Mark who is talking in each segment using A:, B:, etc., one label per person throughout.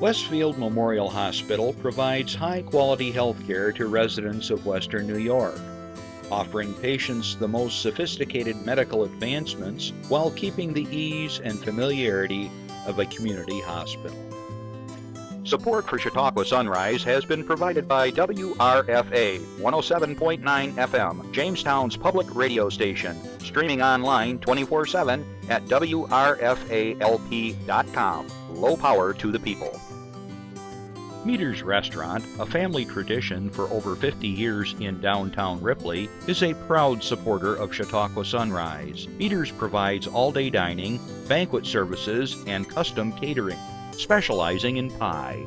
A: Westfield Memorial Hospital provides high-quality health care to residents of Western New York, offering patients the most sophisticated medical advancements while keeping the ease and familiarity of a community hospital. Support for Chautauqua Sunrise has been provided by WRFA 107.9 FM, Jamestown's public radio station, streaming online 24/7 at WRFALP.com. Low power to the people. Meter's Restaurant, a family tradition for over 50 years in downtown Ripley, is a proud supporter of Chautauqua Sunrise. Meter's provides all-day dining, banquet services, and custom catering, specializing in pie.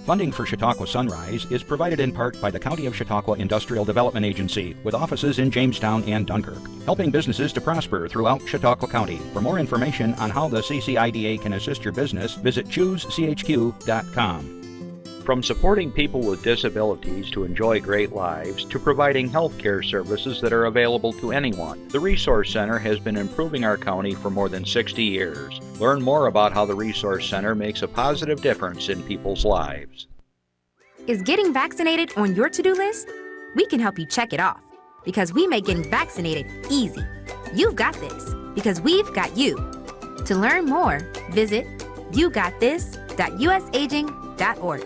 B: Funding for Chautauqua Sunrise is provided in part by the County of Chautauqua Industrial Development Agency, with offices in Jamestown and Dunkirk, helping businesses to prosper throughout Chautauqua County. For more information on how the CCIDA can assist your business, visit choosechq.com.
A: From supporting people with disabilities to enjoy great lives to providing health care services that are available to anyone, the Resource Center has been improving our county for more than 60 years. Learn more about how the Resource Center makes a positive difference in people's lives.
C: Is getting vaccinated on your to-do list? We can help you check it off because we make getting vaccinated easy. You've got this because we've got you. To learn more, visit yougotthis.usaging.org.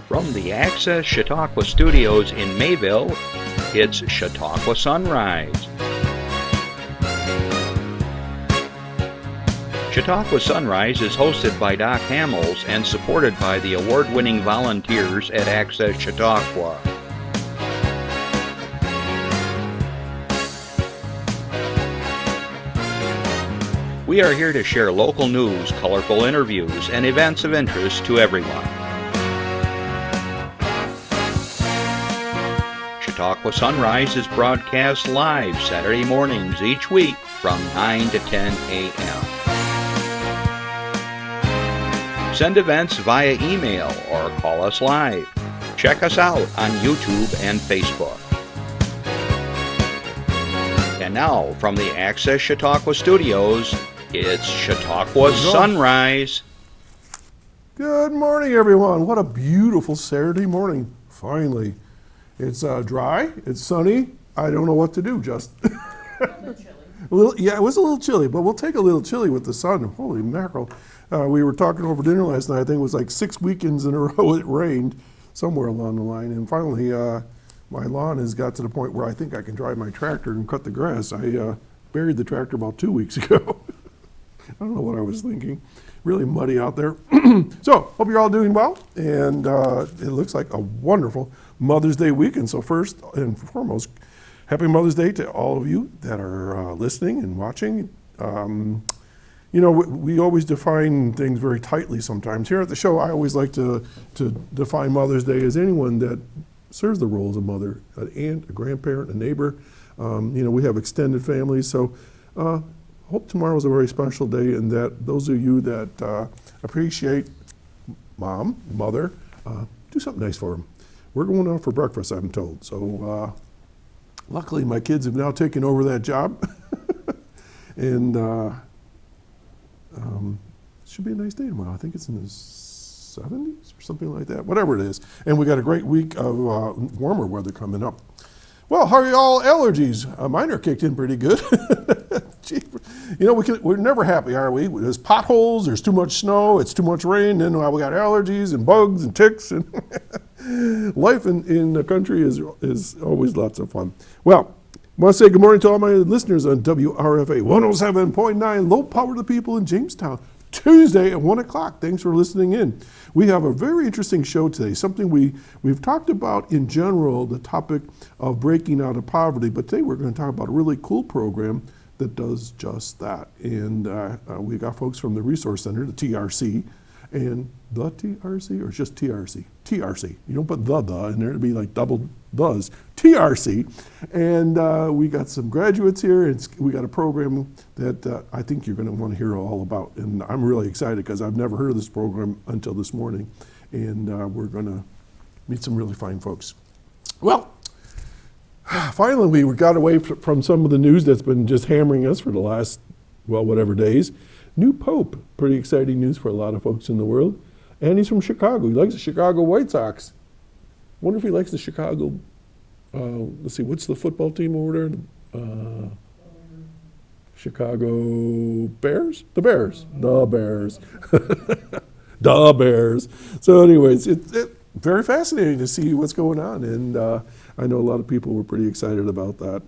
A: From the Access Chautauqua Studios in Mayville, it's Chautauqua Sunrise. Chautauqua Sunrise is hosted by Doc Hamels and supported by the award-winning volunteers at Access Chautauqua. We are here to share local news, colorful interviews, and events of interest to everyone. Chautauqua Sunrise is broadcast live Saturday mornings each week from 9 to 10 a.m. Send events via email or call us live. Check us out on YouTube and Facebook. And now, from the Access Chautauqua Studios, it's Chautauqua Sunrise.
D: Good morning, everyone. What a beautiful Saturday morning, finally. It's dry, it's sunny. I don't know what to do, just. Yeah, it was a little chilly, but we'll take a little chilly with the sun. Holy mackerel. We were talking over dinner last night. I think it was like 6 weekends in a row it rained somewhere along the line. And finally, my lawn has got to the point where I think I can drive my tractor and cut the grass. I buried the tractor about 2 weeks ago. I don't know what I was thinking. Really muddy out there. So, hope you're all doing well. And it looks like a wonderful Mother's Day weekend. So first and foremost, happy Mother's Day to all of you that are listening and watching. You know, we always define things very tightly sometimes. Here at the show, I always like to define Mother's Day as anyone that serves the role as a mother, an aunt, a grandparent, a neighbor. You know, we have extended families. So hope tomorrow's a very special day and that those of you that appreciate mom, mother, do something nice for them. We're going out for breakfast, I'm told. So luckily my kids have now taken over that job. And should be a nice day tomorrow. I think it's in the 70s or something like that, whatever it is. And we got a great week of warmer weather coming up. Well, how are y'all allergies? Mine are kicked in pretty good. You know, we're never happy, are we? There's potholes, there's too much snow, it's too much rain, then we got allergies and bugs and ticks. And life in the country is always lots of fun. Well, I want to say good morning to all my listeners on WRFA 107.9, low power to the people in Jamestown, Tuesday at 1 o'clock. Thanks for listening in. We have a very interesting show today, something we've talked about in general, the topic of breaking out of poverty, but today we're going to talk about a really cool program that does just that. And we got folks from the Resource Center, the TRC, and the TRC, or just TRC? TRC. You don't put the in there, it'd be like double does. TRC. And we got some graduates here, and we got a program that I think you're gonna want to hear all about. And I'm really excited because I've never heard of this program until this morning. And we're gonna meet some really fine folks. Well, finally we got away from some of the news that's been just hammering us for the last well, whatever days. New Pope, pretty exciting news for a lot of folks in the world. And he's from Chicago. He likes the Chicago White Sox. Wonder if he likes the Chicago, let's see, what's the football team over there? Chicago Bears? The Bears. The Bears. The Bears. So anyways, it's very fascinating to see what's going on. And I know a lot of people were pretty excited about that.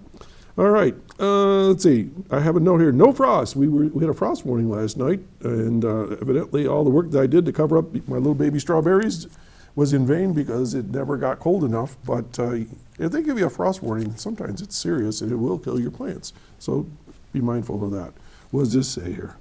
D: All right, let's see. I have a note here. No frost. We had a frost warning last night, and evidently all the work that I did to cover up my little baby strawberries was in vain because it never got cold enough. But if they give you a frost warning, sometimes it's serious and it will kill your plants. So be mindful of that. What does this say here?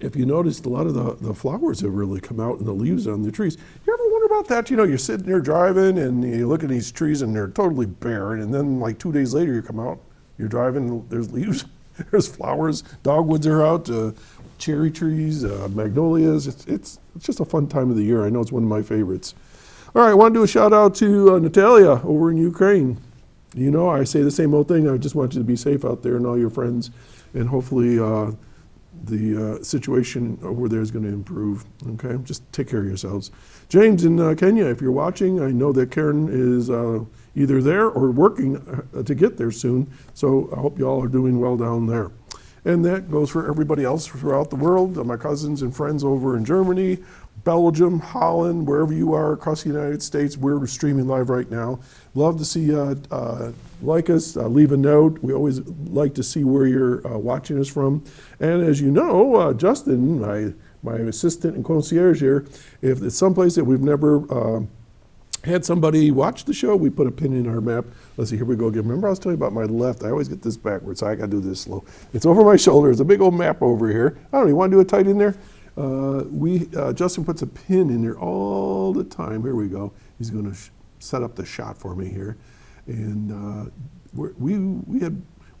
D: If you noticed, a lot of the flowers have really come out and the leaves on the trees. You ever wonder about that? You know, you're sitting there driving and you look at these trees and they're totally barren, and then like 2 days later you come out, you're driving, there's leaves, there's flowers, dogwoods are out, cherry trees, magnolias. It's just a fun time of the year. I know it's one of my favorites. All right, I want to do a shout out to Natalia over in Ukraine. You know, I say the same old thing. I just want you to be safe out there and all your friends, and hopefully the situation over there is going to improve. Okay, just take care of yourselves. James in Kenya, if you're watching, I know that Karen is either there or working to get there soon. So I hope you all are doing well down there. And that goes for everybody else throughout the world. My cousins and friends over in Germany, Belgium, Holland, wherever you are across the United States, we're streaming live right now. Love to see you like us, leave a note. We always like to see where you're watching us from. And as you know, Justin, my assistant and concierge here, if it's someplace that we've never had somebody watch the show, we put a pin in our map. Let's see, here we go again. Remember I was telling you about my left. I always get this backwards, so I got to do this slow. It's over my shoulder. There's a big old map over here. I don't know, you want to do it tight in there? Justin puts a pin in there all the time. Here we go. He's going to set up the shot for me here. And we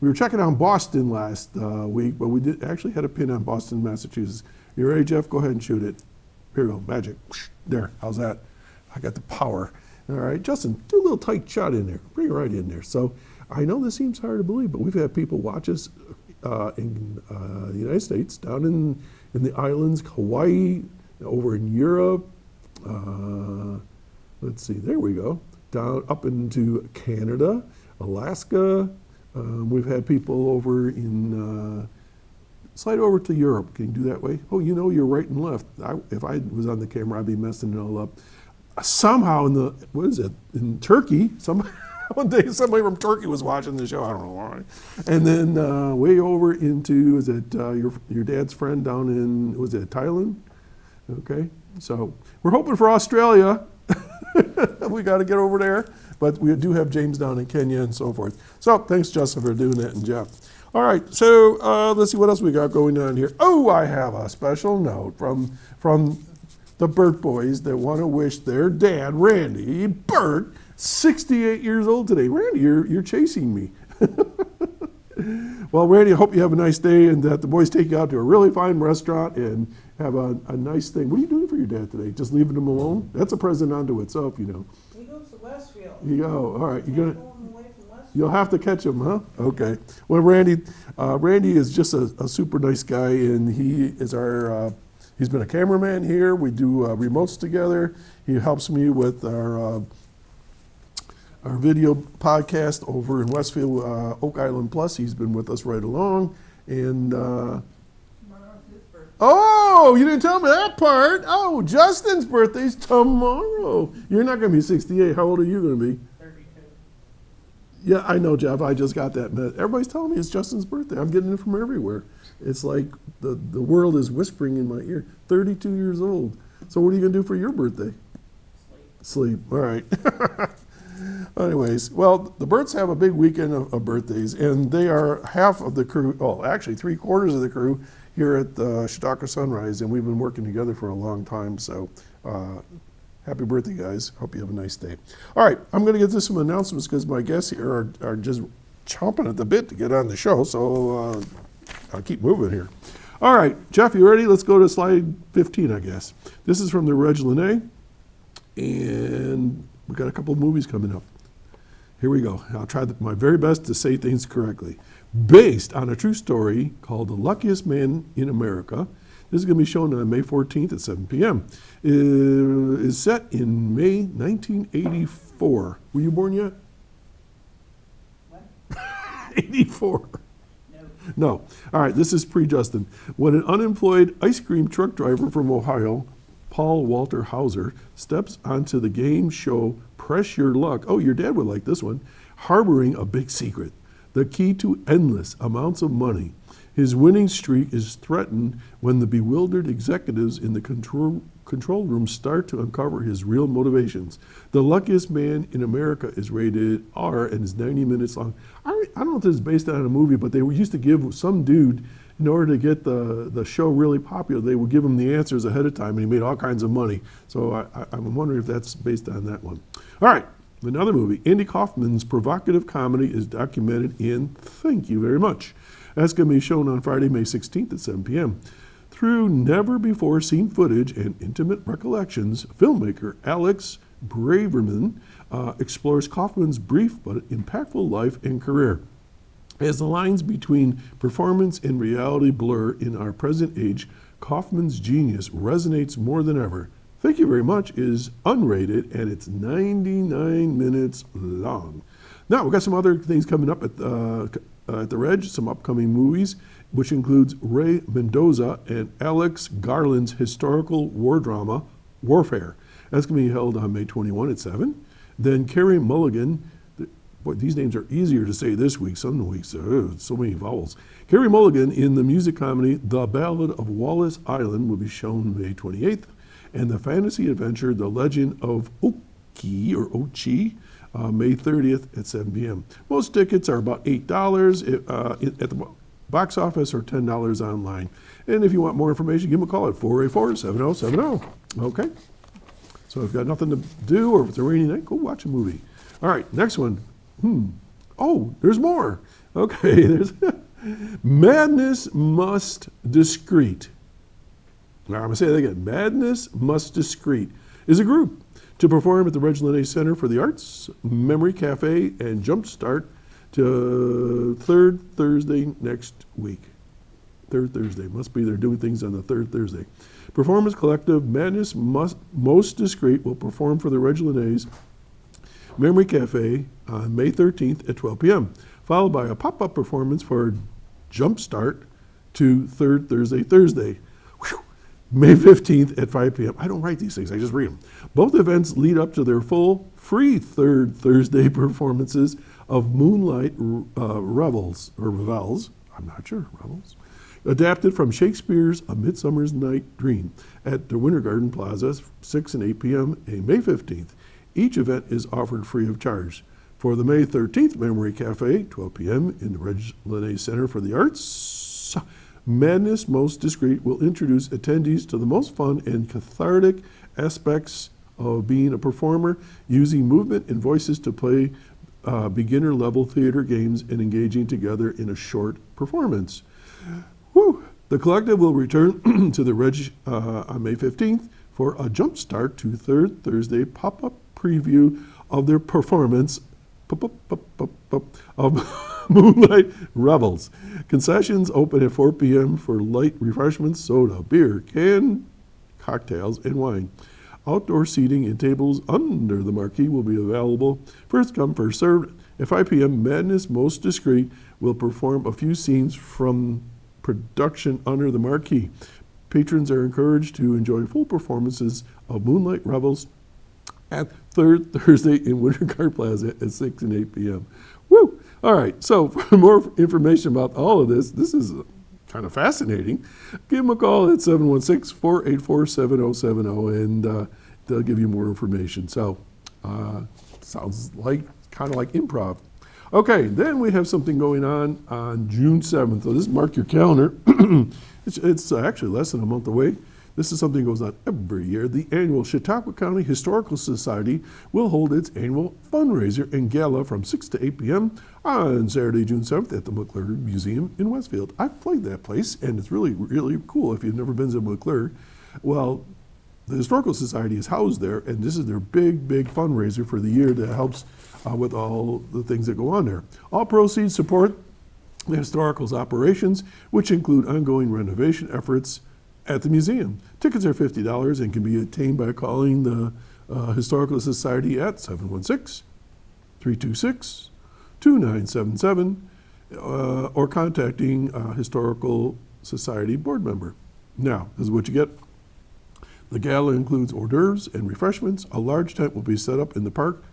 D: were checking out Boston last week, but we actually had a pin on Boston, Massachusetts. You ready, Jeff? Go ahead and shoot it. Here we go. Magic. There. How's that? I got the power. All right, Justin, do a little tight shot in there. Bring it right in there. So I know this seems hard to believe, but we've had people watch us in the United States, down in the islands, Hawaii, over in Europe. Let's see, there we go. Down up into Canada, Alaska. We've had people over in, slide over to Europe. Can you do that way? Oh, you know, you're right and left. If I was on the camera, I'd be messing it all up. Somehow in Turkey, one day somebody from Turkey was watching the show, I don't know why. And then way over into, is it your dad's friend down in, was it Thailand? Okay, so we're hoping for Australia. We got to get over there. But we do have James down in Kenya and so forth. So thanks, Justin, for doing that, and Jeff. All right, so let's see what else we got going on here. Oh, I have a special note from the Burt boys that want to wish their dad, Randy Burt, 68 years old today. Randy, you're chasing me. Well, Randy, I hope you have a nice day and that the boys take you out to a really fine restaurant and have a nice thing. What are you doing for your dad today? Just leaving him alone? That's a present unto itself, you know.
E: He goes to Westfield.
D: You go. All right.
E: Away from Westfield.
D: You'll have to catch him, huh? Okay. Well, Randy is just a super nice guy, and he is he's been a cameraman here. We do remotes together. He helps me with our video podcast over in Westfield, Oak Island Plus. He's been with us right along. And
E: Tomorrow's his birthday.
D: oh, you didn't tell me that part. Oh, Justin's birthday's tomorrow. You're not going to be 68. How old are you going to be?
E: 32.
D: Yeah, I know, Jeff. I just got that. Everybody's telling me it's Justin's birthday. I'm getting it from everywhere. It's like the world is whispering in my ear. 32 years old. So what are you going to do for your birthday? Sleep. All right. Anyways, well, the Burts have a big weekend of birthdays, and they are half of the crew, actually 3/4 of the crew here at the Chautauqua Sunrise, and we've been working together for a long time. So happy birthday, guys. Hope you have a nice day. All right, I'm going to get to some announcements because my guests here are just chomping at the bit to get on the show, so I'll keep moving here. All right, Jeff, you ready? Let's go to slide 15, I guess. This is from the Reg Lene, and we got a couple of movies coming up. Here we go. I'll try my very best to say things correctly. based on a true story called The Luckiest Man in America. This is going to be shown on May 14th at 7 p.m. It is set in May 1984. Were you born yet?
E: What?
D: 84.
E: No.
D: No. All right, this is pre-Justin. When an unemployed ice cream truck driver from Ohio, Paul Walter Hauser, steps onto the game show Press Your Luck. Oh, your dad would like this one. Harboring a big secret, the key to endless amounts of money. His winning streak is threatened when the bewildered executives in the control room start to uncover his real motivations. The Luckiest Man in America is rated R and is 90 minutes long. I don't know if this is based on a movie, but they used to give some dude, in order to get the show really popular, they would give him the answers ahead of time, and he made all kinds of money. So I'm wondering if that's based on that one. All right, another movie. Andy Kaufman's provocative comedy is documented in Thank You Very Much. That's going to be shown on Friday, May 16th at 7 p.m. Through never-before-seen footage and intimate recollections, filmmaker Alix Braverman explores Kaufman's brief but impactful life and career. As the lines between performance and reality blur in our present age, Kaufman's genius resonates more than ever. Thank You Very Much is unrated, and it's 99 minutes long. Now, we've got some other things coming up at the Reg, some upcoming movies, which includes Ray Mendoza and Alex Garland's historical war drama, Warfare. That's going to be held on May 21 at 7. Then Carey Mulligan, boy, these names are easier to say this week. Some weeks, so many vowels. Carey Mulligan in the music comedy The Ballad of Wallace Island will be shown May 28th. And the fantasy adventure The Legend of Oki, or Ochi, May 30th at 7 p.m. Most tickets are about $8 at the box office or $10 online. And if you want more information, give them a call at 484-7070. Okay? So if you've got nothing to do, or if it's a rainy night, go watch a movie. All right, next one. Oh, there's more. Okay, there's Madness Must Discreet. Now I'm going to say that again. Madness Must Discreet is a group to perform at the Reg Linnaeus Center for the Arts, Memory Cafe, and Jumpstart to third Thursday next week. Third Thursday. Must be they're doing things on the third Thursday. Performance collective Madness Most Discreet will perform for the Reg Linnaeus Memory Cafe on May 13th at 12 p.m., followed by a pop-up performance for Jumpstart to third Thursday. Whew. May 15th at 5 p.m. I don't write these things, I just read them. Both events lead up to their full, free third Thursday performances of Moonlight Revels, I'm not sure, Revels, adapted from Shakespeare's A Midsummer's Night Dream at the Winter Garden Plaza, 6 and 8 p.m. and May 15th. Each event is offered free of charge. For the May 13th Memory Cafe, 12 p.m. in the Reg Linnaeus Center for the Arts, Madness Most Discreet will introduce attendees to the most fun and cathartic aspects of being a performer, using movement and voices to play beginner-level theater games and engaging together in a short performance. Woo. The collective will return to the Reg on May 15th for a Jumpstart to third Thursday pop-up preview of their performance of Moonlight Revels. Concessions open at 4 p.m. for light refreshments, soda, beer, canned cocktails, and wine. Outdoor seating and tables under the marquee will be available. First come, first served. At 5 p.m., Madness Most Discreet will perform a few scenes from production under the marquee. Patrons are encouraged to enjoy full performances of Moonlight Revels at third Thursday in Winter Garden Plaza at 6 and 8 p.m. Woo! All right, so for more information about all of this is kind of fascinating. Give them a call at 716-484-7070, and they'll give you more information. So, sounds like kind of like improv. Okay, then we have something going on June 7th. So this mark your calendar. It's actually less than a month away. This is something that goes on every year. The annual Chautauqua County Historical Society will hold its annual fundraiser and gala from 6 to 8 p.m. on Saturday, June 7th at the McClure Museum in Westfield. I've played that place, and it's really, really cool if you've never been to McClure. Well, the Historical Society is housed there, and this is their big, big fundraiser for the year that helps with all the things that go on there. All proceeds support the historical's operations, which include ongoing renovation efforts at the museum. Tickets are $50 and can be obtained by calling the Historical Society at 716-326-2977 or contacting Historical Society board member. Now, this is what you get. The gala includes hors d'oeuvres and refreshments. A large tent will be set up in the park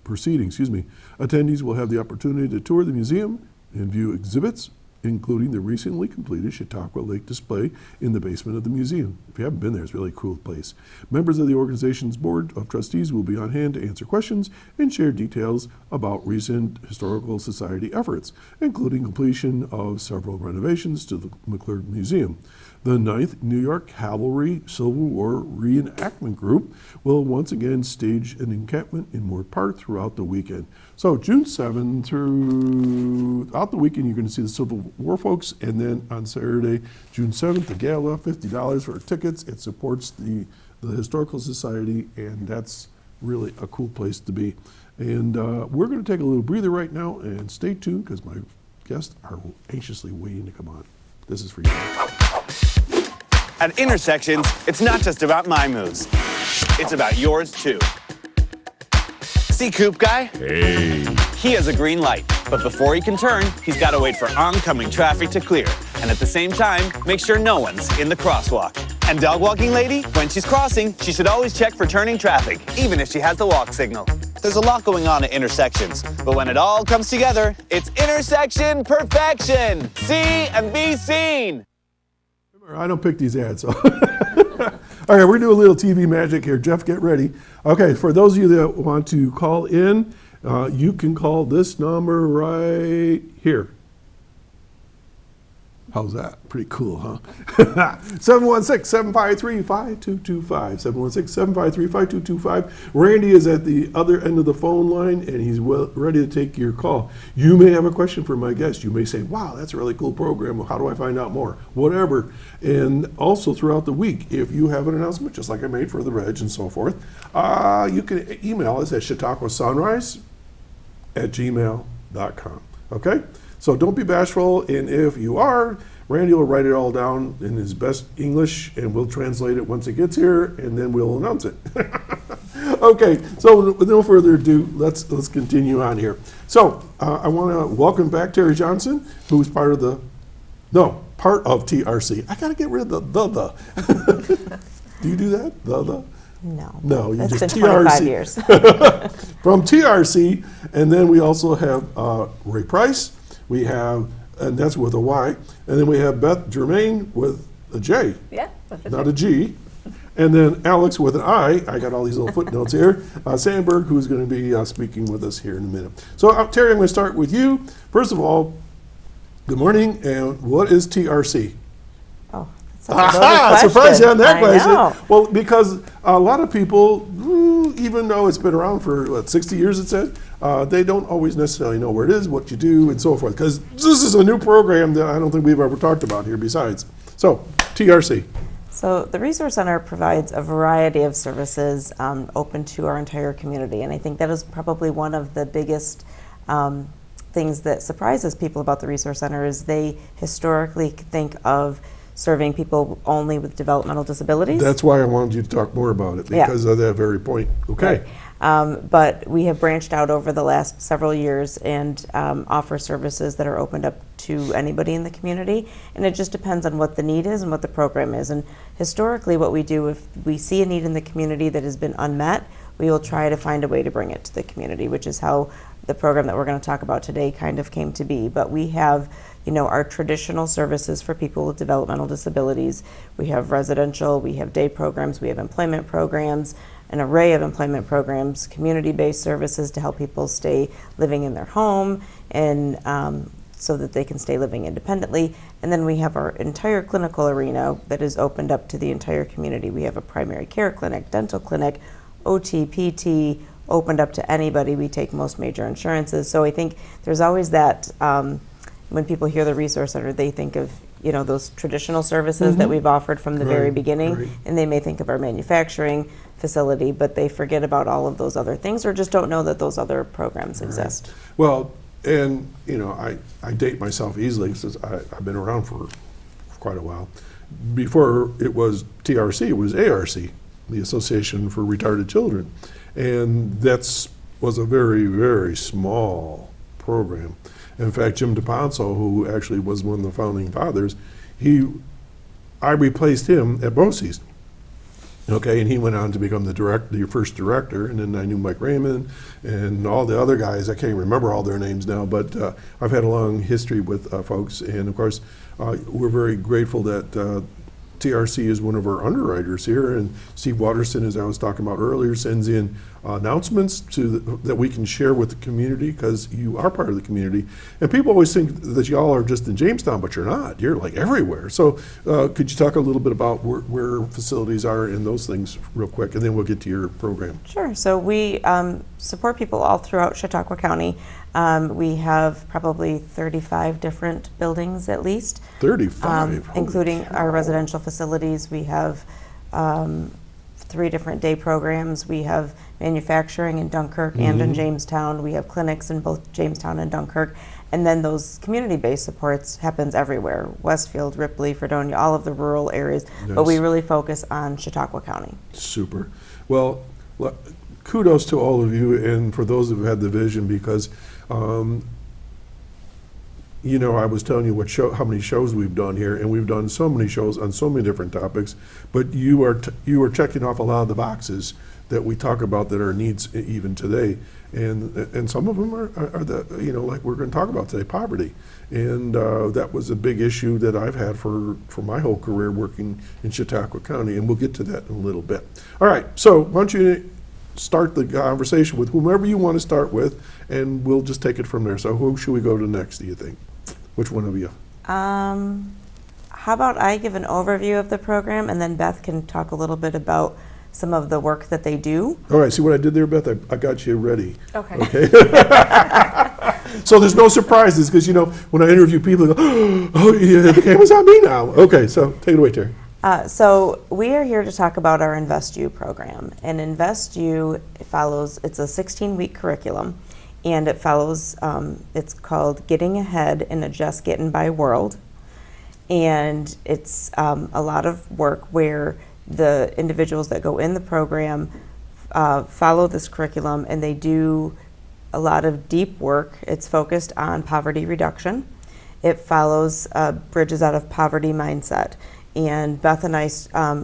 D: proceeding. Attendees will have the opportunity to tour the museum and view exhibits, including the recently completed Chautauqua Lake display in the basement of the museum. If you haven't been there, it's a really cool place. Members of the organization's board of trustees will be on hand to answer questions and share details about recent Historical Society efforts, including completion of several renovations to the McClure Museum. The 9th New York Cavalry Civil War Reenactment Group will once again stage an encampment in Moore Park throughout the weekend. So June 7th throughout the weekend, you're going to see the Civil War folks, and then on Saturday, June 7th, the gala, $50 for tickets. It supports the Historical Society, and that's really a cool place to be. And we're going to take a little breather right now, and stay tuned because my guests are anxiously waiting to come on. This is for you.
F: At Intersections, it's not just about my moves. It's about yours, too. See Coop Guy?
G: Hey.
F: He has a green light, but before he can turn, he's got to wait for oncoming traffic to clear. And at the same time, make sure no one's in the crosswalk. And dog walking lady, when she's crossing, she should always check for turning traffic, even if she has the walk signal. There's a lot going on at Intersections, but when it all comes together, it's intersection perfection. See and be seen.
D: I don't pick these ads. So. All right, we're doing a little TV magic here. Jeff, get ready. Okay, for those of you that want to call in, you can call this number right here. How's that? Pretty cool, huh? 716-753-5225. 716-753-5225. Randy is at the other end of the phone line, and he's ready to take your call. You may have a question for my guest. You may say, wow, that's a really cool program. How do I find out more? Whatever. And also throughout the week, if you have an announcement, just like I made for the Reg and so forth, you can email us at chautauquasunrise@gmail.com. Okay? So don't be bashful, and if you are, Randy will write it all down in his best English, and we'll translate it once it gets here, and then we'll announce it. Okay, so with no further ado, let's continue on here. So I want to welcome back Terri Johnson, who's part of TRC. I got to get rid of the. Do you do that? The? No, you
H: it's
D: just
H: been
D: TRC.
H: 25 years.
D: From TRC, and then we also have Ray Pryce. We have, and that's with a Y, and then we have Beth Jermain with a J,
H: Yeah.
D: not a G, and then Alix with an I. I got all these little footnotes here. Sandberg, who's going to be speaking with us here in a minute. So Terri, I'm going to start with you. First of all, good morning, and what is TRC?
H: Oh, that's a loaded question.
D: Surprise you on that
H: I
D: question.
H: know.
D: Well, because a lot of people, even though it's been around for 60 years, it said, they don't always necessarily know where it is, what you do, and so forth. Because this is a new program that I don't think we've ever talked about here besides. So, TRC.
H: So the Resource Center provides a variety of services open to our entire community. And I think that is probably one of the biggest things that surprises people about the Resource Center is they historically think of serving people only with developmental disabilities.
D: That's why I wanted you to talk more about it, because of that very point. Okay.
H: Right. But we have branched out over the last several years and offer services that are opened up to anybody in the community. And it just depends on what the need is and what the program is. And historically what we do, if we see a need in the community that has been unmet, we will try to find a way to bring it to the community, which is how the program that we're going to talk about today kind of came to be. But we have, our traditional services for people with developmental disabilities. We have residential, we have day programs, we have employment programs, an array of employment programs, community-based services to help people stay living in their home and so that they can stay living independently. And then we have our entire clinical arena that is opened up to the entire community. We have a primary care clinic, dental clinic, OT, PT, opened up to anybody. We take most major insurances. So I think there's always that, when people hear the Resource Center, they think of those traditional services that we've offered from the very beginning, and they may think of our manufacturing facility, but they forget about all of those other things or just don't know that those other programs exist.
D: Well, And, you know, I date myself easily because I've been around for quite a while. Before it was TRC, it was ARC, the Association for Retarded Children. And was a very, very small program. In fact, Jim DePonso, who actually was one of the founding fathers, I replaced him at BOCES. Okay, and he went on to become the first director, and then I knew Mike Raymond and all the other guys. I can't remember all their names now, but I've had a long history with folks, and of course, we're very grateful that TRC is one of our underwriters here, and Steve Watterson, as I was talking about earlier, sends in announcements that we can share with the community, because you are part of the community. And people always think that y'all are just in Jamestown, but you're not. You're like everywhere. So could you talk a little bit about where facilities are and those things real quick, and then we'll get to your program.
H: Sure. So we support people all throughout Chautauqua County. We have probably 35 different buildings at least.
D: 35?
H: Including our residential facilities. We have 3 different day programs. We have manufacturing in Dunkirk and in Jamestown. We have clinics in both Jamestown and Dunkirk. And then those community-based supports happens everywhere. Westfield, Ripley, Fredonia, all of the rural areas.
D: Yes.
H: But we really focus on Chautauqua County.
D: Super. Well, kudos to all of you, and for those who've had the vision, because you know, I was telling you how many shows we've done here, and we've done so many shows on so many different topics, but you are checking off a lot of the boxes that we talk about that are needs even today, and some of them are the, you know, like we're going to talk about today, poverty, and that was a big issue that I've had for my whole career working in Chautauqua County, and we'll get to that in a little bit. All right, so why don't you start the conversation with whomever you want to start with, and we'll just take it from there. So who should we go to next, do you think? Which one of you?
H: How about I give an overview of the program, and then Beth can talk a little bit about some of the work that they do.
D: All right, see what I did there, Beth? I got you ready.
H: Okay.
D: So there's no surprises, because, you know, when I interview people, they go, oh, yeah, the camera's on me now. Okay, so take it away, Terri.
H: So we are here to talk about our InvestU program. And InvestU it's a 16-week curriculum, and it follows, it's called Getting Ahead in a Just Getting By World. And it's a lot of work where the individuals that go in the program follow this curriculum, and they do a lot of deep work. It's focused on poverty reduction. It follows Bridges Out of Poverty mindset. And Beth and I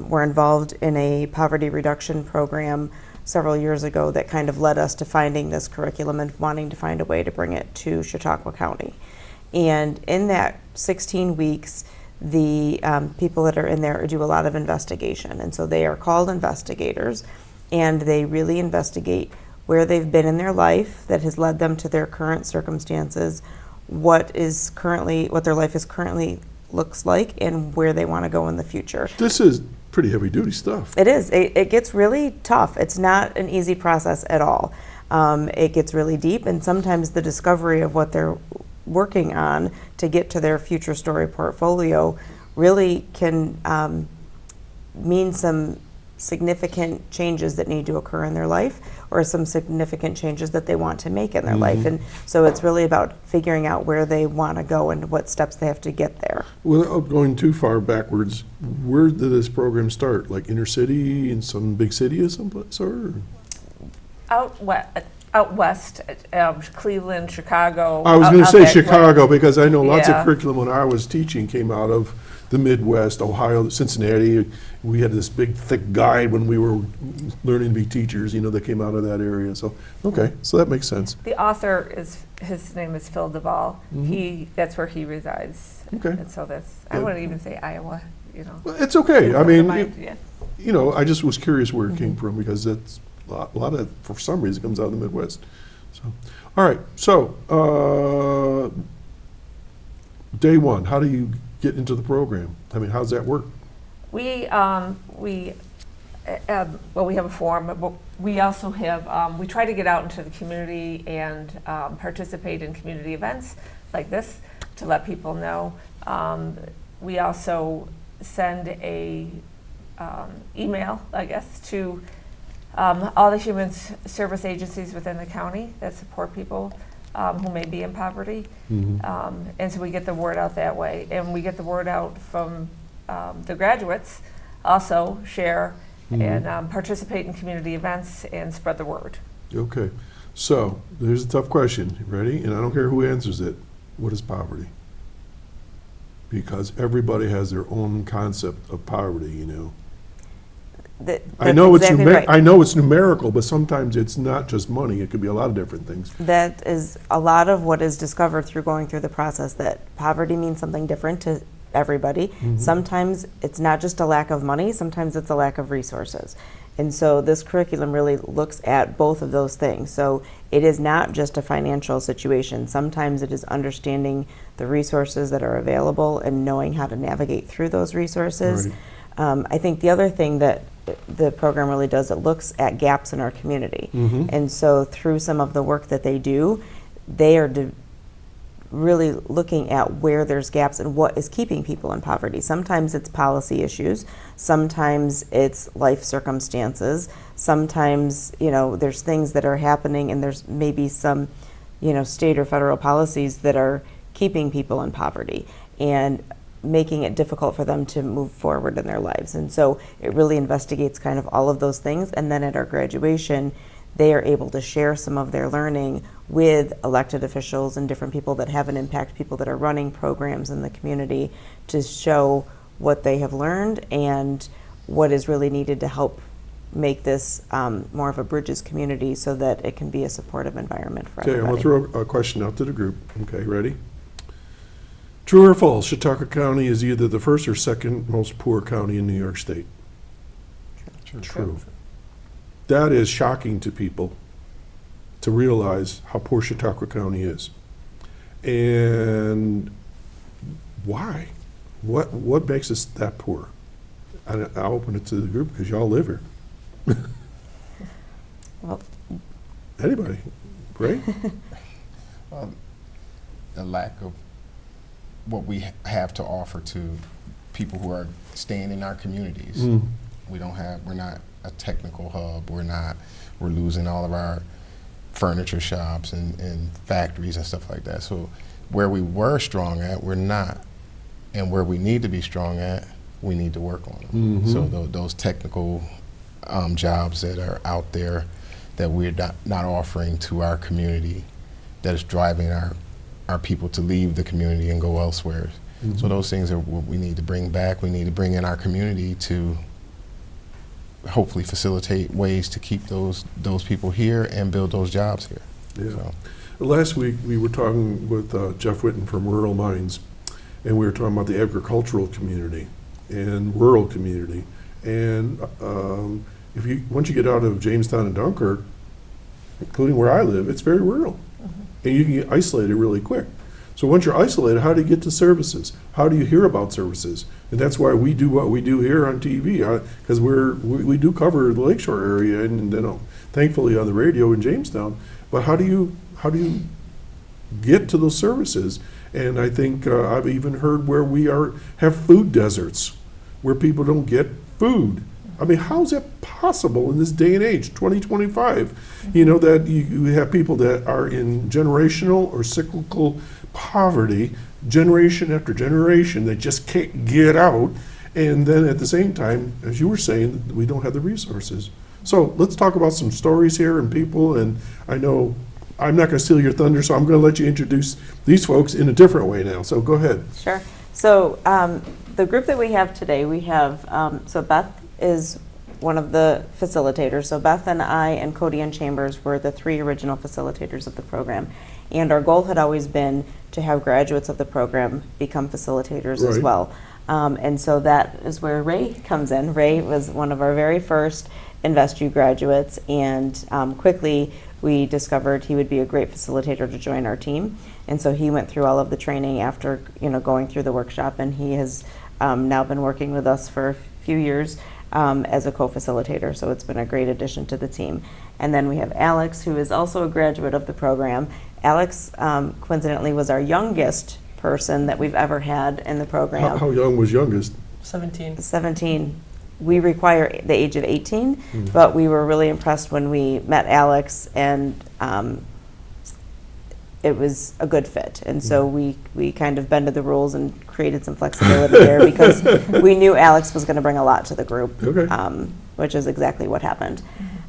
H: were involved in a poverty reduction program several years ago that kind of led us to finding this curriculum and wanting to find a way to bring it to Chautauqua County. And in that 16 weeks, the people that are in there do a lot of investigation. And so they are called investigators, and they really investigate where they've been in their life that has led them to their current circumstances, what their life is currently looks like, and where they want to go in the future.
D: This is pretty heavy duty stuff.
H: It is. It gets really tough. It's not an easy process at all. It gets really deep, and sometimes the discovery of what they're working on to get to their future story portfolio really can mean some significant changes that need to occur in their life, or some significant changes that they want to make in their life. And so it's really about figuring out where they want to go and what steps they have to get there.
D: Without going too far backwards, where did this program start? Like inner city, in some big city or someplace, or?
E: Out west, Cleveland, Chicago.
D: I was going to say Chicago, because I know lots of
E: Yeah.
D: curriculum when I was teaching came out of the Midwest, Ohio, Cincinnati. We had this big thick guide when we were learning to be teachers, you know, that came out of that area. So, okay, so that makes sense.
E: The author his name is Phil Duvall. That's where he resides.
D: Okay.
E: And so I wouldn't even say Iowa, you know.
D: Well, it's okay. I mean,
E: Yeah.
D: you know, I just was curious where it came from, because it's a lot of, for some reason, comes out of the Midwest. So, all right. So, day one, how do you get into the program? I mean, how does that work?
E: We have a forum, but we also have, we try to get out into the community and participate in community events like this to let people know. We also send a email, I guess, to all the human service agencies within the county that support people who may be in poverty. And so we get the word out that way. And we get the word out from the graduates, also share and participate in community events and spread the word.
D: Okay, so there's a tough question. Ready? And I don't care who answers it. What is poverty? Because everybody has their own concept of poverty, you know. I know
H: exactly
D: it's
H: right.
D: I know it's numerical, but sometimes it's not just money. It could be a lot of different things.
H: That is a lot of what is discovered through going through the process, that poverty means something different to everybody. Sometimes it's not just a lack of money, sometimes it's a lack of resources. And so this curriculum really looks at both of those things. So it is not just a financial situation. Sometimes it is understanding the resources that are available and knowing how to navigate through those resources.
D: Right.
H: I think the other thing that the program really does, it looks at gaps in our community. And so through some of the work that they do, they are really looking at where there's gaps and what is keeping people in poverty. Sometimes it's policy issues, sometimes it's life circumstances, sometimes, you know, there's things that are happening and there's maybe some, you know, state or federal policies that are keeping people in poverty and making it difficult for them to move forward in their lives. And so it really investigates kind of all of those things, and then at our graduation they are able to share some of their learning with elected officials and different people that have an impact, people that are running programs in the community, to show what they have learned and what is really needed to help make this more of a bridges community so that it can be a supportive environment for everybody.
D: Okay, I'm going to throw a question out to the group. Okay, ready? True or false, Chautauqua County is either the first or second most poor county in New York State? True. That is shocking to people, to realize how poor Chautauqua County is. And why? What makes us that poor? I'll open it to the group because y'all live here.
H: Well,
D: anybody? Ray?
G: The lack of what we have to offer to people who are staying in our communities. We're not a technical hub. We're losing all of our furniture shops and factories and stuff like that. So where we were strong at, we're not. And where we need to be strong at, we need to work on them. So those technical jobs that are out there that we're not offering to our community, that is driving our people to leave the community and go elsewhere. So those things are what we need to bring back. We need to bring in our community to hopefully facilitate ways to keep those people here and build those jobs here.
D: Yeah.
G: So.
D: Last week we were talking with Jeff Whitten from Rural Mines, and we were talking about the agricultural community and rural community. And once you get out of Jamestown and Dunkirk, including where I live, it's very rural. And you can get isolated really quick. So once you're isolated, how do you get to services? How do you hear about services? And that's why we do what we do here on TV, because we do cover the Lakeshore area, and then thankfully on the radio in Jamestown. But how do you get to those services? And I think I've even heard where we have food deserts, where people don't get food. I mean, how is that possible in this day and age, 2025? You know, that you have people that are in generational or cyclical poverty, generation after generation, they just can't get out. And then at the same time, as you were saying, we don't have the resources. So let's talk about some stories here and people. And I know I'm not going to steal your thunder, so I'm going to let you introduce these folks in a different way now. So go ahead.
H: Sure. So the group that we have today, we have, so Beth is one of the facilitators. So Beth and I and Cody and Chambers were the 3 original facilitators of the program. And our goal had always been to have graduates of the program become facilitators as well. And so that is where Ray comes in. Ray was one of our very first InvestU graduates, and quickly we discovered he would be a great facilitator to join our team. And so he went through all of the training after going through the workshop, and he has now been working with us for a few years as a co-facilitator, so it's been a great addition to the team. And then we have Alix, who is also a graduate of the program. Alix, coincidentally, was our youngest person that we've ever had in the program.
D: How young was youngest?
H: 17. We require the age of 18, but we were really impressed when we met Alix, and it was a good fit. And so we kind of bended the rules and created some flexibility there because we knew Alix was going to bring a lot to the group, which is exactly what happened.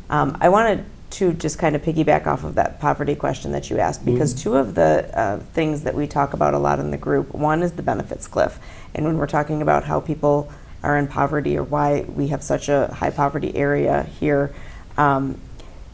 H: I wanted to just kind of piggyback off of that poverty question that you asked, because two of the things that we talk about a lot in the group, one is the benefits cliff. And when we're talking about how people are in poverty or why we have such a high poverty area here,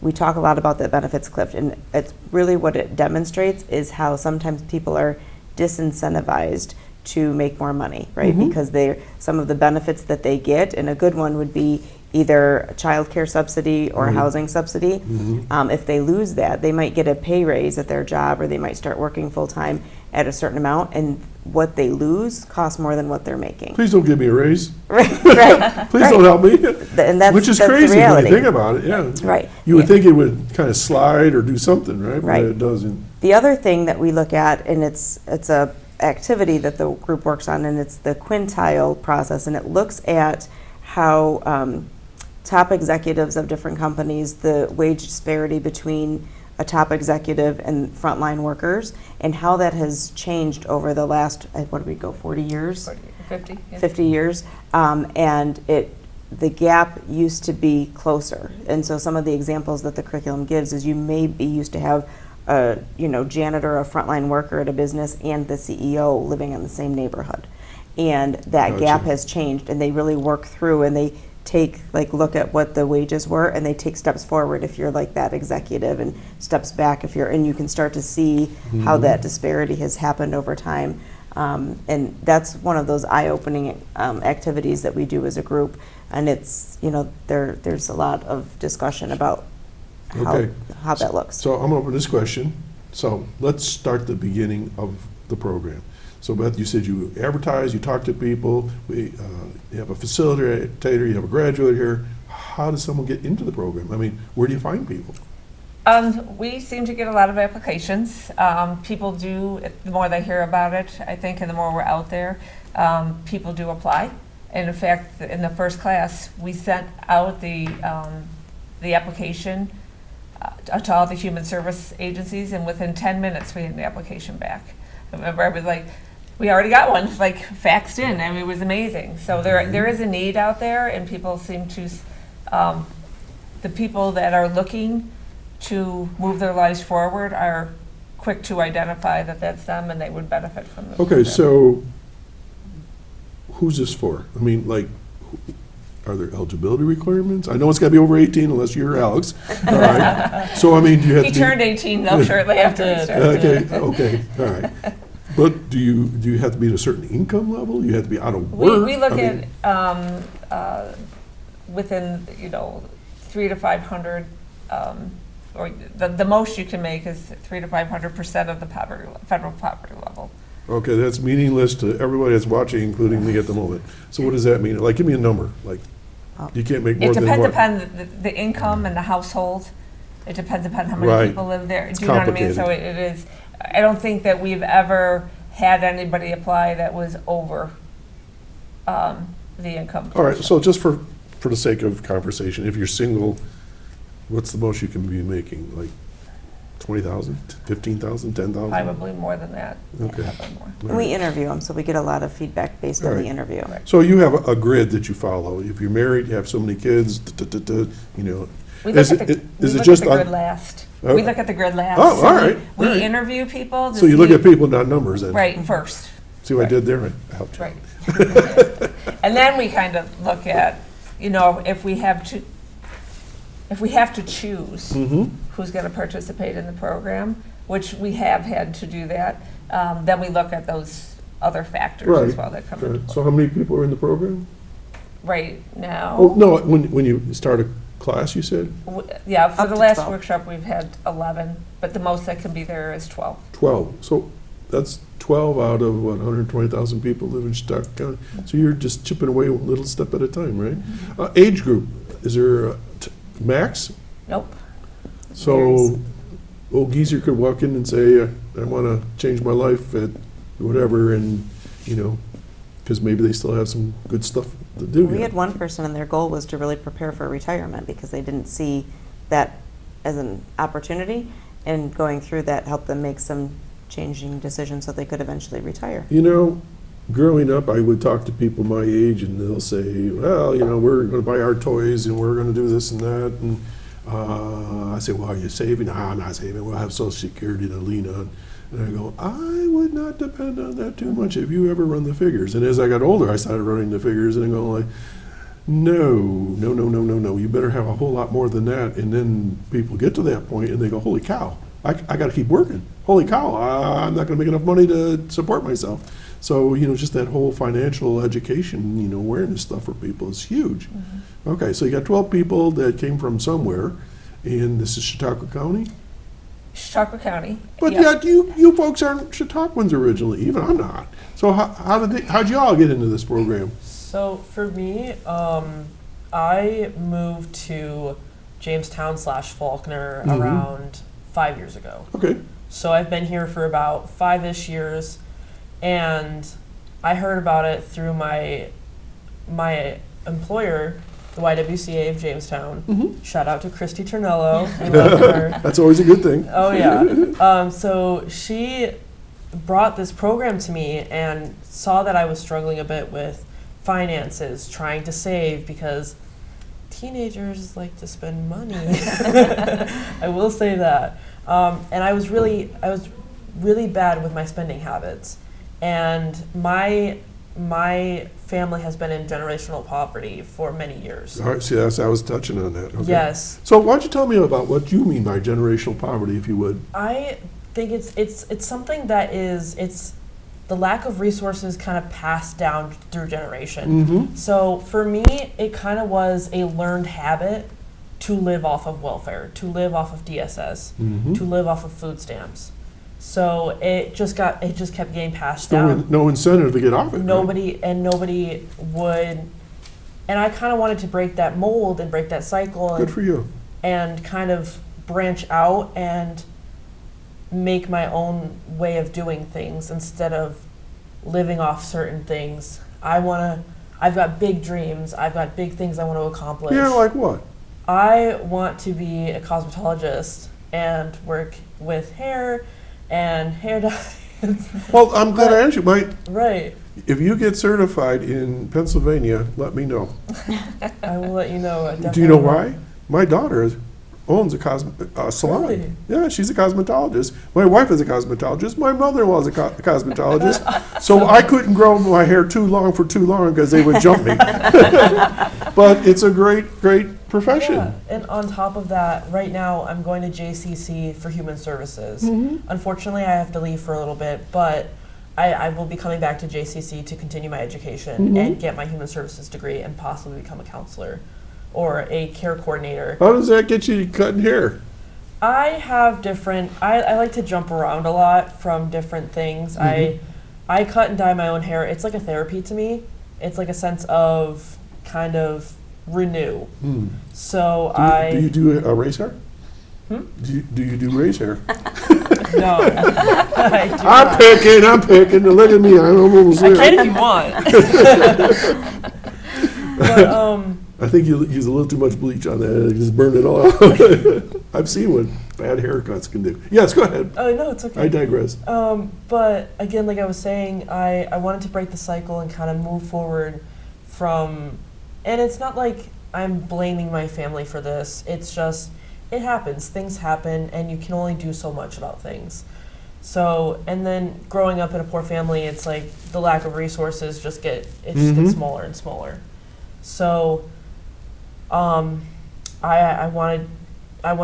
H: we talk a lot about the benefits cliff, and it's really what it demonstrates is how sometimes people are disincentivized to make more money, right? Because some of the benefits that they get, and a good one would be either a child care subsidy or a housing subsidy. If they lose that, they might get a pay raise at their job, or they might start working full-time at a certain amount, and what they lose costs more than what they're making.
D: Please don't give me a raise.
H: Right.
D: Please don't help me.
H: And that's,
D: which is
H: that's
D: crazy
H: the reality.
D: when you think about it, yeah.
H: Right.
D: You would think it would kind of slide or do something, right?
H: Right.
D: But it doesn't.
H: The other thing that we look at, and it's a activity that the group works on, and it's the quintile process, and it looks at how top executives of different companies, the wage disparity between a top executive and frontline workers, and how that has changed over the last, what do we go, 40 years?
E: 50. Yeah.
H: 50 years. And the gap used to be closer. And so some of the examples that the curriculum gives is you may be used to have a janitor, a frontline worker at a business, and the CEO living in the same neighborhood. And that gap has changed, and they really work through, and they look at what the wages were, and they take steps forward if you're like that executive, and steps back if you're, and you can start to see how that disparity has happened over time. And that's one of those eye-opening activities that we do as a group. And it's, there's a lot of discussion about how that looks.
D: So I'm over this question. So let's start the beginning of the program. So Beth, you said you advertise, you talk to people, you have a facilitator, you have a graduate here. How does someone get into the program? I mean, where do you find people?
E: We seem to get a lot of applications. People do, the more they hear about it, I think, and the more we're out there, people do apply. And in fact, in the first class, we sent out the application to all the human service agencies, and within 10 minutes, we had an application back. I remember I was like, we already got one, like faxed in. I mean, it was amazing. So there is a need out there, and people seem to, the people that are looking to move their lives forward are quick to identify that that's them, and they would benefit from this.
D: Okay, so who's this for? I mean, like, are there eligibility requirements? I know it's got to be over 18 unless you're Alix. All right. So, I mean, do you have
E: He
D: to
E: turned 18 though shortly after he started.
D: Okay, all right. But do you have to be at a certain income level? You have to be out of work?
E: We look at within 300 to 500, or the most you can make is 300 to 500% of the federal poverty level.
D: Okay, that's meaningless to everybody that's watching, including me at the moment. So what does that mean? Like, give me a number. Like, you can't make more
E: It
D: than
E: depends
D: what?
E: upon the income and the household. It depends upon how many
D: Right.
E: people live there.
D: It's
E: Do you know what I mean? So
D: complicated.
E: it is. I don't think that we've ever had anybody apply that was over the income.
D: All right, so just for the sake of conversation, if you're single, what's the most you can be making? Like 20,000, 15,000, 10,000?
E: Probably more than that.
D: Okay.
E: Yeah, probably more.
H: And we interview them, so we get a lot of feedback based on
D: Right.
H: the interview.
D: So you have a grid that you follow. If you're married, you have so many kids,
E: We
D: Is
E: look at
D: it-
E: the,
D: is
E: we
D: it
E: look
D: just
E: at the
D: on-
E: grid last.
D: Oh.
E: We look at the grid last.
D: Oh,
E: So
D: all right,
E: We
D: all right.
E: interview people. To
D: So you look
E: see-
D: at people, not numbers then?
E: Right, first.
D: See what I did there? I helped you.
E: Right. And then we kind of look at, if we have to choose
D: Mm-hmm.
E: who's going to participate in the program, which we have had to do that, then we look at those other factors
D: Right.
E: as well that come
D: Right.
E: into play.
D: So how many people are in the program?
E: Right now,
D: Oh, no, when you start a class, you said?
E: yeah, for
H: Up
E: the
H: to
E: last
H: 12.
E: workship, we've had 11, but the most that can be there is 12.
D: 12. So that's 12 out of, 120,000 people live in Chautauqua County. So you're just chipping away a little step at a time, right? Age group, is there a max?
E: Nope.
D: So
H: Varies.
D: old geezer could walk in and say, I want to change my life at whatever, and, because maybe they still have some good stuff to do.
H: We
D: yet.
H: had one person, and their goal was to really prepare for retirement because they didn't see that as an opportunity. and going through that helped them make some changing decisions so they could eventually retire.
D: You know, growing up, I would talk to people my age, and they'll say, well, you know, we're going to buy our toys, and we're going to do this and that. And I say, well, are you saving? Nah, I'm not saving. We'll have Social Security to lean on. And I go, I would not depend on that too much if you ever run the figures. And as I got older, I started running the figures, and I go like, no. You better have a whole lot more than that. And then people get to that point, and they go, holy cow, I got to keep working. Holy cow, I'm not going to make enough money to support myself. So, you know, just that whole financial education, you know, awareness stuff for people is huge. Mm-hmm. Okay, so you got 12 people that came from somewhere, and this is Chautauqua County?
E: Chautauqua County.
D: But
E: yeah.
D: yet you folks aren't Chautauquans originally, even I'm not. So how'd you all get into this program?
I: So for me, I moved to Jamestown/Faulkner around 5 years ago.
D: Okay.
I: So I've been here for about 5-ish years, and I heard about it through my employer, the YWCA of Jamestown. Mm-hmm. Shout out to Christy Ternello. We love her.
D: That's always a good thing.
I: Oh yeah. So she brought this program to me and saw that I was struggling a bit with finances, trying to save, because teenagers like to spend money. I will say that. And I was really bad with my spending habits. And my family has been in generational poverty for many years.
D: All right, see, I was touching on that. Okay.
I: Yes.
D: So why don't you tell me about what you mean by generational poverty, if you would?
I: I think it's something that it's the lack of resources kind of passed down through generation. Mm-hmm. So for me, it kind of was a learned habit to live off of welfare, to live off of DSS, mm-hmm. to live off of food stamps. So it just kept getting passed down.
D: No incentive to get off it.
I: Nobody would, and I kind of wanted to break that mold and break that cycle.
D: Good for you.
I: And kind of branch out and make my own way of doing things instead of living off certain things. I've got big dreams. I've got big things I want to accomplish.
D: Yeah, like what?
I: I want to be a cosmetologist and work with hair and hair dyes.
D: Well, I'm glad I asked you.
I: Right.
D: If you get certified in Pennsylvania, let me know.
I: I will let you know.
D: Do you know why? My daughter owns a salon.
I: Really?
D: Yeah, she's a cosmetologist. My wife is a cosmetologist. My mother-in-law is a cosmetologist. So I couldn't grow my hair too long because they would jump me. But it's a great profession.
I: Yeah. And on top of that, right now I'm going to JCC for Human Services. Mm-hmm. Unfortunately, I have to leave for a little bit, but I will be coming back to JCC to continue my education mm-hmm. and get my Human Services degree and possibly become a counselor or a care coordinator.
D: How does that get you cutting hair?
I: I have different, I like to jump around a lot from different things. Mm-hmm. I cut and dye my own hair. It's like a therapy to me. It's like a sense of kind of renew. Mm. So
D: do you do race hair? Do you do race hair?
I: No.
D: I'm picking. Look at me. I'm almost there.
I: I can if you want. But,
D: I think you use a little too much bleach on that. Just burn it all out. I've seen what bad haircuts can do. Yes, go ahead.
I: Oh, no, it's okay.
D: I digress.
I: But again, like I was saying, I wanted to break the cycle and kind of move forward from, and it's not like I'm blaming my family for this. It's just, it happens. Things happen, and you can only do so much about things. So, and then growing up in a poor family, it's like the lack of resources just gets smaller and smaller. So, I want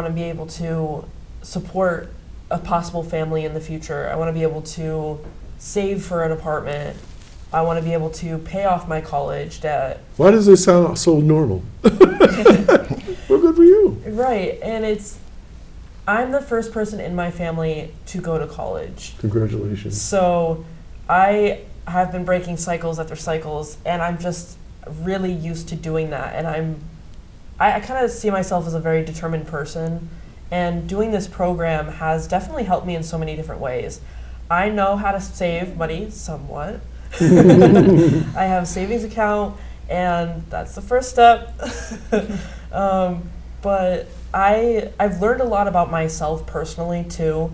I: to be able to support a possible family in the future. I want to be able to save for an apartment. I want to be able to pay off my college debt.
D: Why does this sound so normal? Well, good for you.
I: Right, and I'm the first person in my family to go to college.
D: Congratulations.
I: So I have been breaking cycles after cycles, and I'm just really used to doing that. And I kind of see myself as a very determined person, and doing this program has definitely helped me in so many different ways. I know how to save money somewhat. I have a savings account, and that's the first step. but I've learned a lot about myself personally too,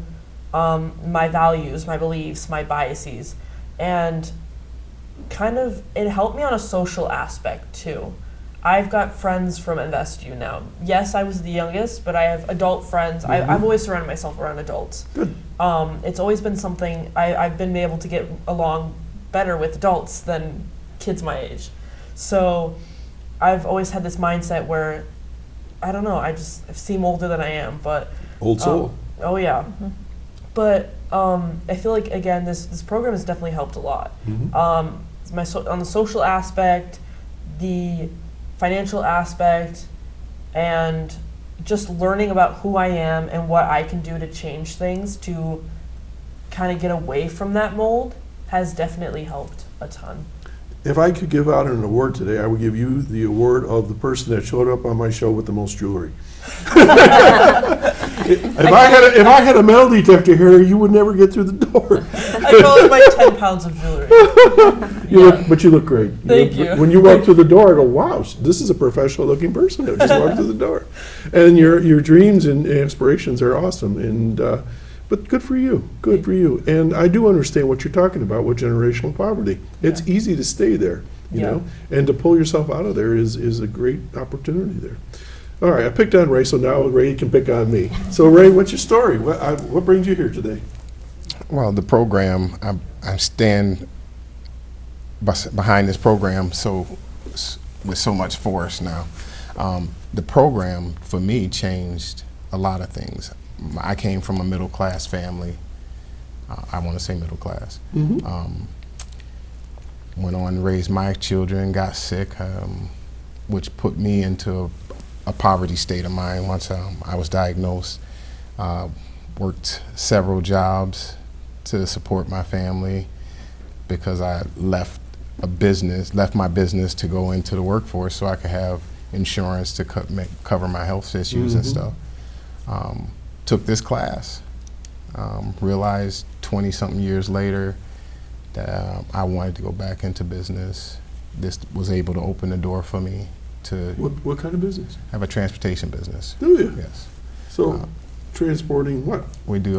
I: my values, my beliefs, my biases, and kind of it helped me on a social aspect too. I've got friends from InvestU now. Yes, I was the youngest, but I have adult friends. I've always surrounded myself around adults.
D: Good.
I: It's always been something I've been able to get along better with adults than kids my age. So I've always had this mindset where, I don't know, I seem older than I am, but
D: Old soul.
I: oh yeah. But I feel like, again, this program has definitely helped a lot. On the social aspect, the financial aspect, and just learning about who I am and what I can do to change things to kind of get away from that mold has definitely helped a ton.
D: If I could give out an award today, I would give you the award of the person that showed up on my show with the most jewelry. If I had a metal detector here, you would never get through the door.
I: I probably like 10 pounds of jewelry.
D: But you look great.
I: Thank you.
D: When you walk through the door, I go, wow, this is a professional looking person that just walked through the door. And your dreams and aspirations are awesome. And but good for you. Good for you. And I do understand what you're talking about with generational poverty. It's easy to stay there, you know, and to pull yourself out of there is a great opportunity there. All right, I picked on Ray, so now Ray can pick on me. So Ray, what's your story? What brings you here today?
G: Well, the program, I stand behind this program with so much force now. The program, for me, changed a lot of things. I came from a middle class family. I want to say middle class. Went on to raise my children, got sick, which put me into a poverty state of mind once I was diagnosed. Worked several jobs to support my family because I left my business to go into the workforce so I could have insurance to cover my health issues and stuff. Took this class, realized 20-something years later that I wanted to go back into business. This was able to open the door for me to
D: What kind of business?
G: have a transportation business.
D: Do you?
G: Yes.
D: So transporting what?
G: We do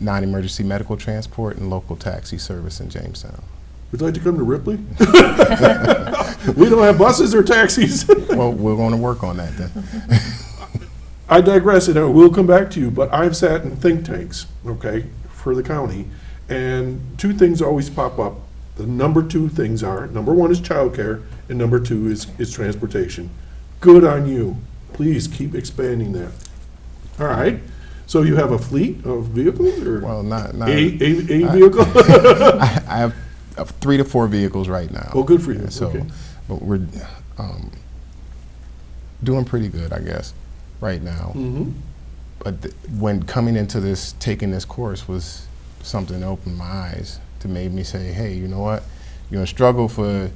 G: non-emergency medical transport and local taxi service in Jamestown.
D: Would you like to come to Ripley? We don't have buses or taxis.
G: Well, we're going to work on that then.
D: I digress, and I will come back to you, but I've sat in think tanks, okay, for the county, and two things always pop up. The number two things are, number one is childcare, and number two is transportation. Good on you. Please keep expanding that. All right. So you have a fleet of vehicles, or
G: Well, not
D: a vehicle?
G: I have 3 to 4 vehicles right now.
D: Oh, good for you.
G: So,
D: Okay.
G: but we're doing pretty good, I guess, right now. But when coming into this, taking this course was something that opened my eyes to made me say, hey, you know what? You're gonna struggle for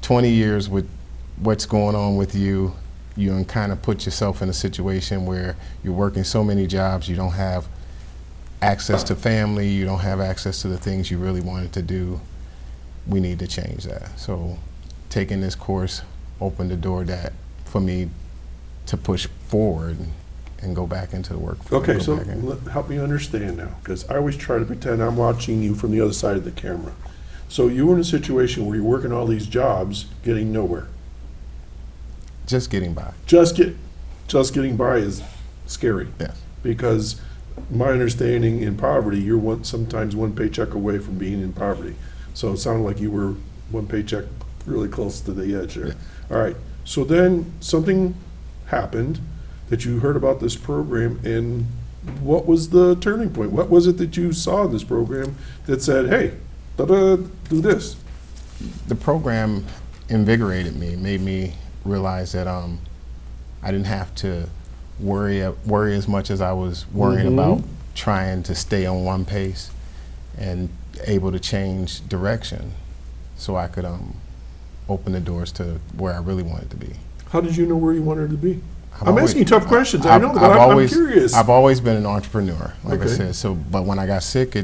G: 20 years with what's going on with you. You're gonna kind of put yourself in a situation where you're working so many jobs, you don't have access to family, you don't have access to the things you really wanted to do. We need to change that. So taking this course opened the door that for me to push forward and go back into the workforce.
D: Okay, so help me understand now, because I always try to pretend I'm watching you from the other side of the camera. So you were in a situation where you're working all these jobs, getting nowhere.
G: Just getting by.
D: Just getting by is scary.
G: Yes.
D: Because my understanding, in poverty, you're sometimes one paycheck away from being in poverty. So it sounded like you were one paycheck really close to the edge there.
G: Yeah.
D: All right, so then something happened that you heard about this program, and what was the turning point? What was it that you saw in this program that said, hey, do this?
G: The program invigorated me, made me realize that I didn't have to worry as much as I was worrying about trying to stay on one pace, and able to change direction so I could open the doors to where I really wanted to be.
D: How did you know where you wanted to be? I'm asking you tough questions. I know, but I'm curious.
G: I've always been an entrepreneur, like I
D: Okay.
G: said. So, but when I got sick,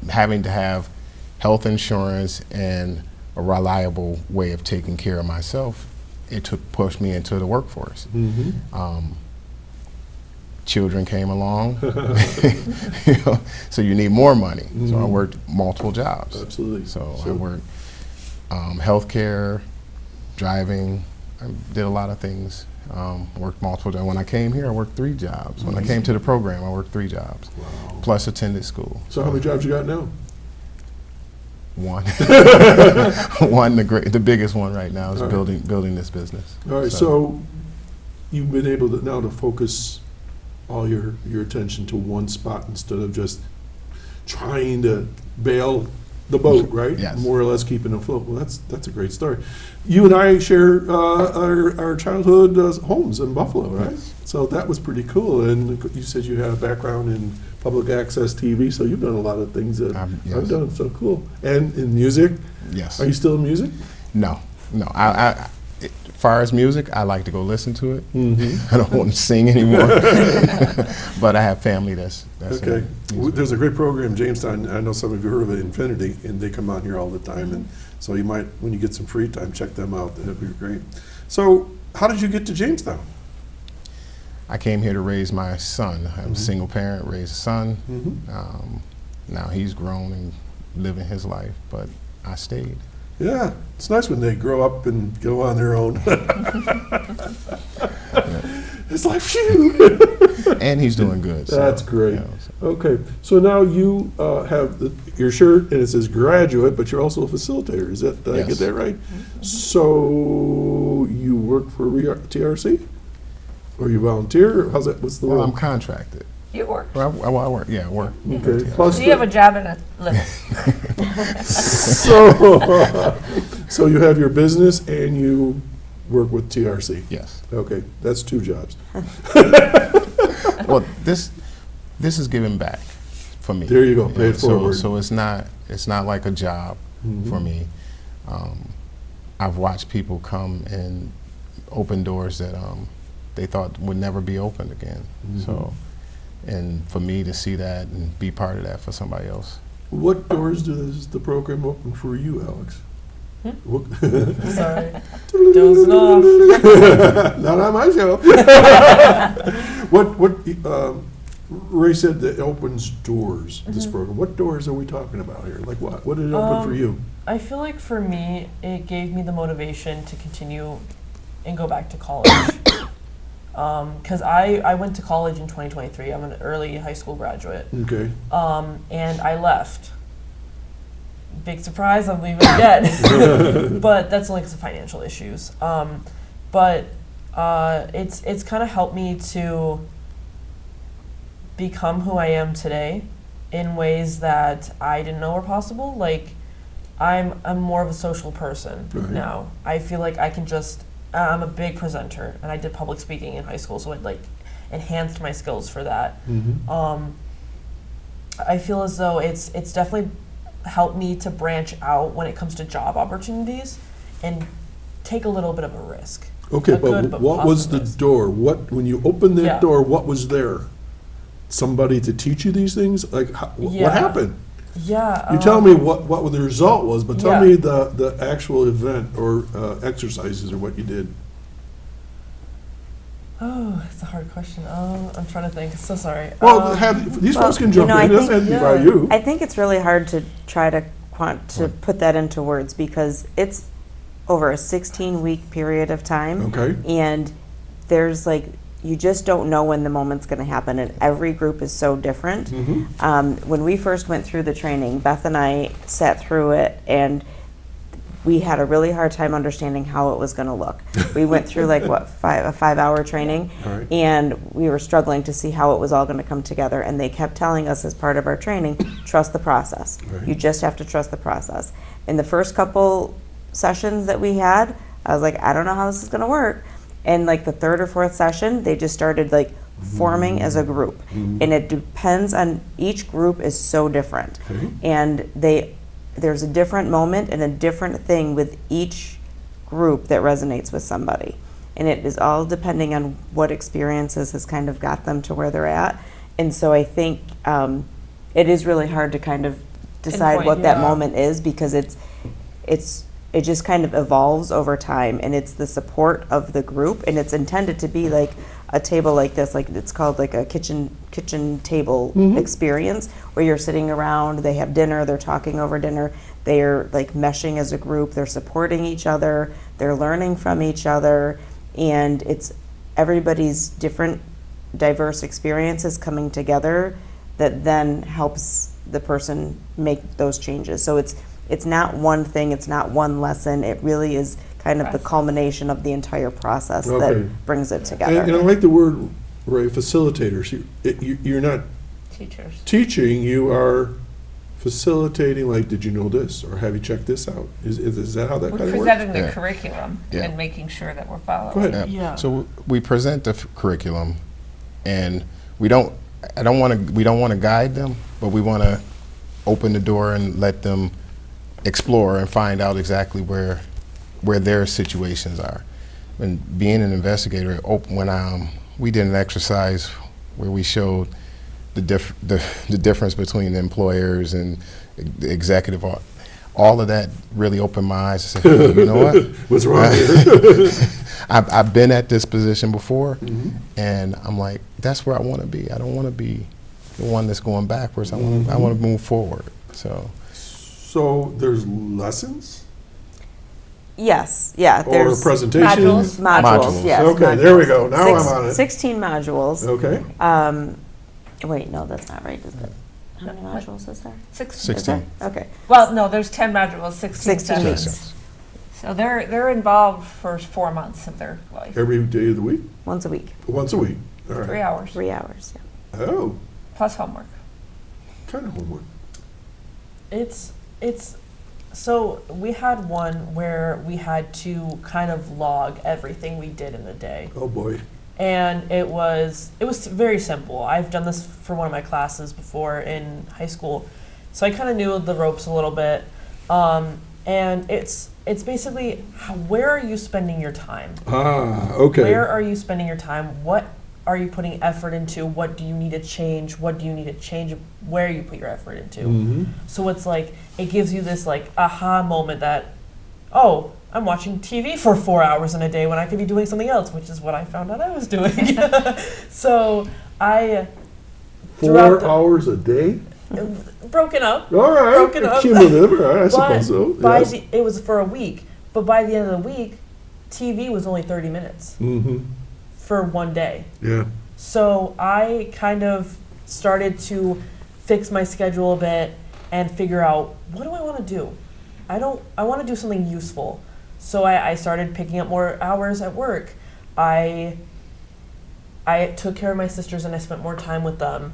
G: having to have health insurance and a reliable way of taking care of myself, pushed me into the workforce.
D: Mm-hmm.
G: Children came along, you know, so you need more money. So I worked multiple jobs.
D: Absolutely.
G: So I worked healthcare, driving. I did a lot of things. Worked multiple jobs. When I came here, I worked 3 jobs. When I came to the program, I worked 3 jobs.
D: Wow.
G: Plus attended school.
D: So how many jobs you got now?
G: One. The biggest one right now is building this business.
D: All right, so you've been able to now to focus all your attention to one spot instead of just trying to bail the boat, right?
G: Yes.
D: More or less keeping it afloat. Well, that's a great story. You and I share our childhood homes in Buffalo, right?
G: Yes.
D: So that was pretty cool. And you said you had a background in public access TV, so you've done a lot of things that
G: Yes.
D: I've done. So cool. And in music,
G: Yes.
D: are you still in music?
G: No. As far as music, I like to go listen to it. I don't want to sing anymore. But I have family that's
D: Okay.
G: in music.
D: There's a great program in Jamestown. I know some of you heard of it, Infinity, and they come on here all the time. And so you might, when you get some free time, check them out. That'd be great. So how did you get to Jamestown?
G: I came here to raise my son. I'm a single parent, raised a son. Now he's grown and living his life, but I stayed.
D: Yeah, it's nice when they grow up and go on their own. It's like, phew.
G: And he's doing good. So,
D: That's great.
G: you know, so-
D: Okay, so now you have your shirt and it says graduate, but you're also a facilitator. Is that, did I get
G: Yes.
D: that right? So you work for TRC? Or you volunteer? Or how's that? What's the
G: Well,
D: role?
G: I'm contracted.
E: You work.
G: Well, I work. Yeah, I work.
D: Okay. Plus
E: So you have a job and a living.
D: so you have your business and you work with TRC.
G: Yes.
D: Okay, that's 2 jobs.
G: Well, this is giving back for me.
D: There you go.
G: Yeah,
D: Pay it forward.
G: So it's not like a job for me. I've watched people come and open doors that they thought would never be opened again. So, and for me to see that and be part of that for somebody else.
D: What doors does the program open for you, Alix?
I: Sorry. Dozing off.
D: Not on my show. What Ray said that opens doors, this program. What doors are we talking about here? Like what? What did it open for you?
I: I feel like for me, it gave me the motivation to continue and go back to college. Because I went to college in 2023. I'm an early high school graduate.
D: Okay.
I: And I left. Big surprise, I'm leaving again. But that's only because of financial issues. But it's kind of helped me to become who I am today in ways that I didn't know were possible. Like, I'm more of a social person now. I feel like I can just, I'm a big presenter, and I did public speaking in high school, so it like enhanced my skills for that. I feel as though it's definitely helped me to branch out when it comes to job opportunities and take a little bit of a risk.
D: Okay,
I: A
D: but
I: good
D: what was the
I: positive risk.
D: door? What, when you opened that
I: Yeah.
D: door, what was there? Somebody to teach you these things? Like, what
I: Yeah.
D: happened?
I: Yeah.
D: You tell me what the result was, but tell
I: Yeah.
D: me the actual event or exercises or what you did.
I: Oh, it's a hard question. I'm trying to think. So sorry.
D: Well, these folks can jump
H: I
D: in. It doesn't have
H: think,
D: to be by you.
H: I think it's really hard to try to put that into words because it's over a 16-week period of time.
D: Okay.
H: And there's like, you just don't know when the moment's going to happen, and every group is so different. When we first went through the training, Beth and I sat through it, and we had a really hard time understanding how it was going to look. We went through like a 5-hour training,
D: All right.
H: and we were struggling to see how it was all going to come together. And they kept telling us as part of our training, trust the process.
D: Right.
H: You just have to trust the process. In the first couple sessions that we had, I was like, I don't know how this is going to work. And like the 3rd or 4th session, they just started like forming as a group. And it depends on, each group is so different.
D: Okay.
H: And there's a different moment and a different thing with each group that resonates with somebody. And it is all depending on what experiences has kind of got them to where they're at. And so I think it is really hard to kind decide
I: Pinpoint,
H: what that
I: yeah.
H: moment is, because it's it just kind of evolves over time, and it's the support of the group, and it's intended to be like a table like this, like it's called like a kitchen table experience, where you're sitting around, they have dinner, they're talking over dinner, they're like meshing as a group, they're supporting each other, they're learning from each other, and it's everybody's different diverse experiences coming together that then helps the person make those changes. So it's not one thing, it's not one lesson, it really is kind of the culmination of the entire process that brings it together.
D: And I like the word, Ray, facilitators. You're not
E: Teachers.
D: teaching, you are facilitating, like, did you know this, or have you checked this out? Is that how that
E: We're
D: kind of works?
E: presenting the
G: Yeah.
E: curriculum
G: Yeah.
E: and making sure that we're following.
D: Go ahead.
I: Yeah.
G: So we present the curriculum, and we don't want to guide them, but we want to open the door and let them explore and find out exactly where their situations are. And being an investigator, when we did an exercise where we showed the difference between the employers and the executive, all of that really opened my eyes to say, hey, you know what?
D: What's wrong here?
G: I've been at this position before, and I'm like, that's where I want to be. I don't want to be the one that's going backwards. I want to move forward.
D: So there's lessons?
H: Yes, yeah.
D: Or
H: There's
D: presentations?
H: modules, yes.
D: Okay, there we go. Now I'm on it.
H: 16 modules.
D: Okay.
H: Wait, no, that's not right, is it? How many modules is there?
E: 16.
G: 16.
H: Okay.
E: Well, no, there's 10 modules, 16
H: 16
E: sessions.
H: weeks.
E: So they're involved for 4 months of their life.
D: Every day of the week?
H: Once a week,
D: Once a week? All
E: 3
D: right.
E: hours,
H: 3 hours, yeah.
D: Oh,
E: plus homework.
D: kind of homework.
I: It's so we had one where we had to kind of log everything we did in the day.
D: Oh, boy.
I: And it was very simple. I've done this for one of my classes before in high school, so I kind of knew the ropes a little bit. And it's basically where are you spending your time?
D: Ah, okay.
I: Where are you spending your time? What are you putting effort into? What do you need to change? What do you need to change? Where you put your effort into? So it's like it gives you this like aha moment that, oh, I'm watching TV for 4 hours in a day when I could be doing something else, which is what I found out I was doing. So I
D: 4 hours a day?
I: broken up.
D: All right.
I: Broken up.
D: Cumulative, all right, I
I: But
D: suppose so.
I: by
D: Yes.
I: it was for a week, but by the end of the week, TV was only 30 minutes for one day.
D: Yeah.
I: So I kind of started to fix my schedule a bit and figure out, what do I want to do? I want to do something useful. So I started picking up more hours at work. I took care of my sisters and I spent more time with them.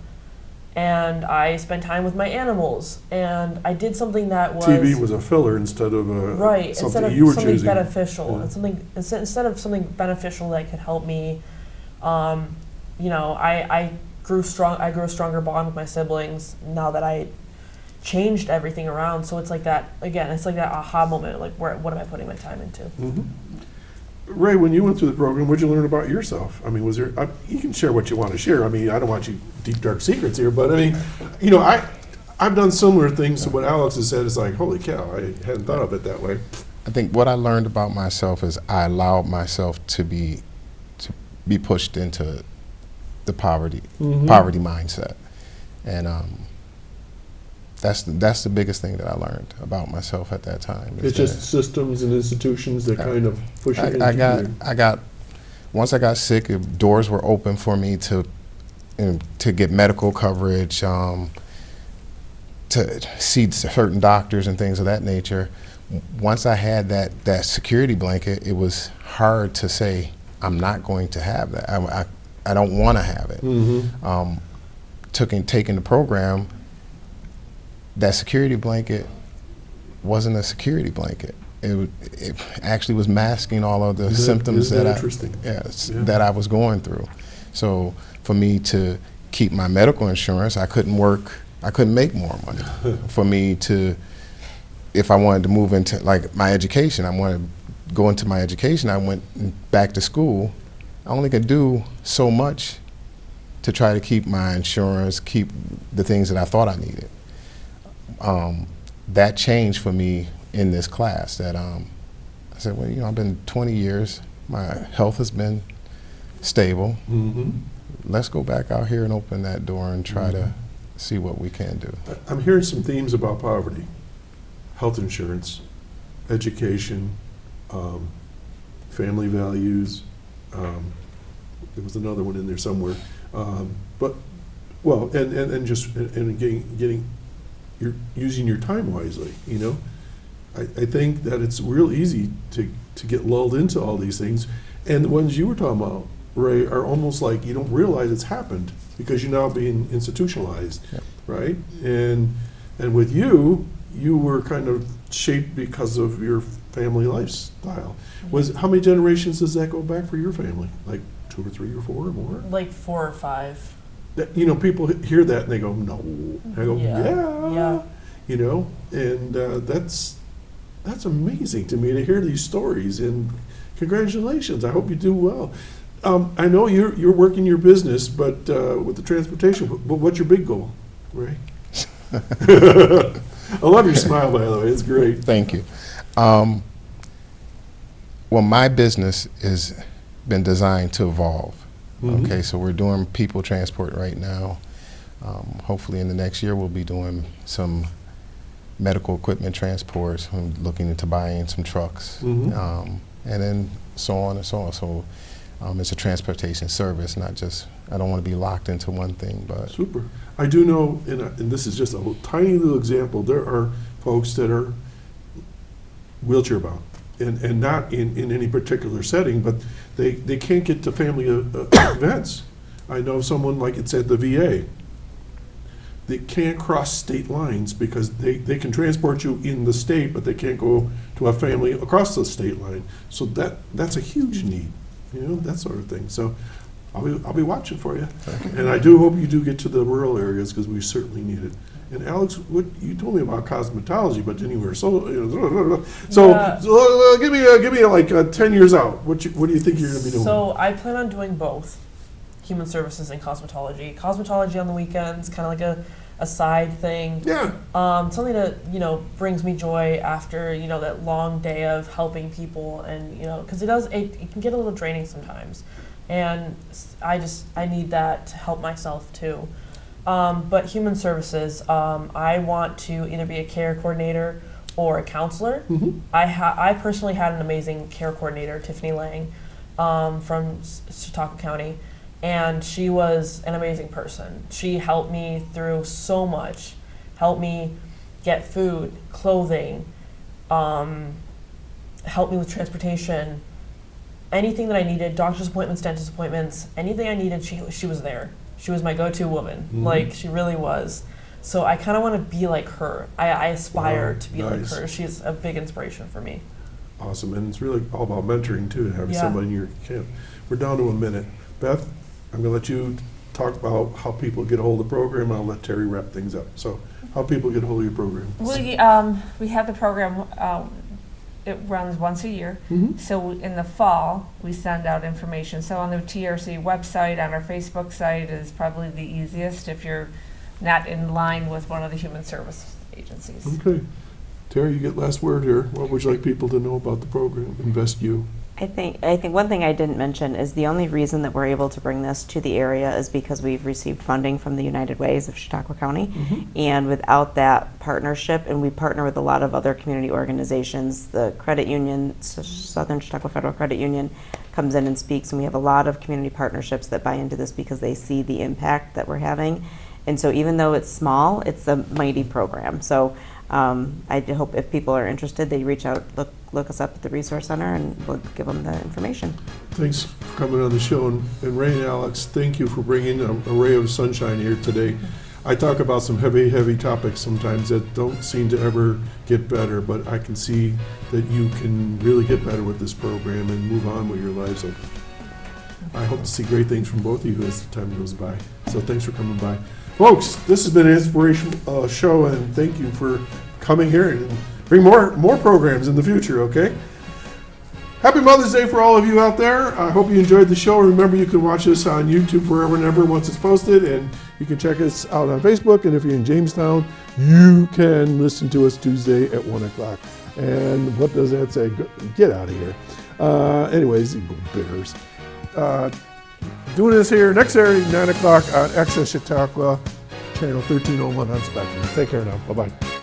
I: And I spent time with my animals. And I did something that was...
D: TV was a filler instead of
I: right,
D: something
I: instead of
D: you were
I: something
D: choosing.
I: beneficial.
D: Yeah.
I: And something instead of something beneficial that could help me, you know, I grew a stronger bond with my siblings now that I changed everything around. So it's like that, again, it's like that aha moment, like what am I putting my time into?
D: Ray, when you went through the program, what'd you learn about yourself? I mean, was there, you can share what you want to share. I mean, I don't want you deep, dark secrets here, but I mean, you know, I've done similar things to what Alix has said. It's like, holy cow, I hadn't thought of it that way.
G: I think what I learned about myself is I allowed myself to be pushed into the poverty mindset, and that's the biggest thing that I learned about myself at that time.
D: It's just systems and institutions that kind of push it
G: Once I got sick, doors were open for me to get medical coverage, to see certain doctors and things of that nature. Once I had that security blanket, it was hard to say, I'm not going to have that. I don't want to have it. Taking the program, that security blanket wasn't a security blanket. It actually was masking all of the symptoms that I was going through. So for me to keep my medical insurance, I couldn't make more money. For me to, if I wanted to move into like my education, I wanted to go into my education, I went back to school. I only could do so much to try to keep my insurance, keep the things that I thought I needed. That changed for me in this class that I said, well, you know, I've been 20 years. My health has been stable.
D: Mm-hmm.
G: Let's go back out here and open that door and try to see what we can do.
D: I'm hearing some themes about poverty, health insurance, education, family values. There was another one in there somewhere. But, well, and getting you're using your time wisely, you know? I think that it's real easy to get lulled into all these things. And the ones you were talking about, Ray, are almost like you don't realize it's happened because you're now being institutionalized, right? And with you were kind of shaped because of your family lifestyle. How many generations does that go back for your family? Like 2 or 3 or 4 or more?
I: Like 4 or 5.
D: You know, people hear that and they go, no. And I go, yeah. You know, and that's amazing to me to hear these stories. And congratulations. I hope you do well. I know you're working your business, but with the transportation. But what's your big goal, Ray? I love your smile, by the way. It's great.
G: Thank you. Well, my business has been designed to evolve.
D: Mm-hmm.
G: Okay, so we're doing people transport right now. Hopefully in the next year we'll be doing some medical equipment transports. I'm looking into buying some trucks,
D: Mm-hmm.
G: and then so on and so on. So it's a transportation service, not just, I don't want to be locked into one thing. But
D: Super. I do know, and this is just a tiny little example, there are folks that are wheelchair bound, and not in any particular setting, but they can't get to family events. I know someone, like it's at the VA, they can't cross state lines because they can transport you in the state, but they can't go to a family across the state line. So that's a huge need, you know, that sort of thing. So I'll be watching for you. And I do hope you do get to the rural areas because we certainly need it. And Alix, what you told me about cosmetology, but then you were so give me like 10 years out. What do you think you're going to be doing?
I: So I plan on doing both, human services and cosmetology. Cosmetology on the weekends, kind of like a side thing.
D: Yeah.
I: Something that, you know, brings me joy after, you know, that long day of helping people, and, you know, because it can get a little draining sometimes. And I need that to help myself too. But human services, I want to either be a care coordinator or a counselor.
D: Mm-hmm.
I: I personally had an amazing care coordinator, Tiffany Lang, from Chautauqua County, and she was an amazing person. She helped me through so much, helped me get food, clothing, helped me with transportation, anything that I needed, doctor's appointments, dentist appointments, anything I needed, she was there. She was my go-to woman.
D: Mm-hmm.
I: Like, she really was. So I kind of want to be like her. I aspire to be like her. She's a big inspiration for me.
D: Awesome, and it's really all about mentoring too, to have somebody in your camp. We're down to a minute. Beth, I'm going to let you talk about how people get a hold of the program. I'll let Terri wrap things up. So, how people get a hold of your program?
E: We have the program. It runs once a year.
D: Mm-hmm.
E: So in the fall, we send out information. So on the TRC website, on our Facebook site is probably the easiest if you're not in line with one of the human service agencies.
D: Okay. Terri, you get last word here. What would you like people to know about the program, InvestU?
H: I think one thing I didn't mention is the only reason that we're able to bring this to the area is because we've received funding from the United Ways of Chautauqua County.
D: Mm-hmm.
H: And without that partnership, and we partner with a lot of other community organizations, the credit union, Southern Chautauqua Federal Credit Union, comes in and speaks, and we have a lot of community partnerships that buy into this because they see the impact that we're having. And so even though it's small, it's a mighty program. So I hope if people are interested, they reach out, look us up at the Resource Center, and we'll give them the information.
D: Thanks for coming on the show. And Ray and Alix, thank you for bringing a ray of sunshine here today. I talk about some heavy topics sometimes that don't seem to ever get better, but I can see that you can really get better with this program and move on with your lives. So I hope to see great things from both of you as the time goes by. So thanks for coming by. Folks, this has been an inspirational show, and thank you for coming here and bring more programs in the future, okay? Happy Mother's Day for all of you out there. I hope you enjoyed the show. Remember, you can watch us on YouTube wherever and ever once it's posted, and you can check us out on Facebook. And if you're in Jamestown, you can listen to us Tuesday at 1 o'clock. And what does that say? Get out of here. Anyways, go Bears. Doing this here next Saturday, 9 o'clock on Access Chautauqua, channel 1301 on Spectrum. Take care now. Bye-bye.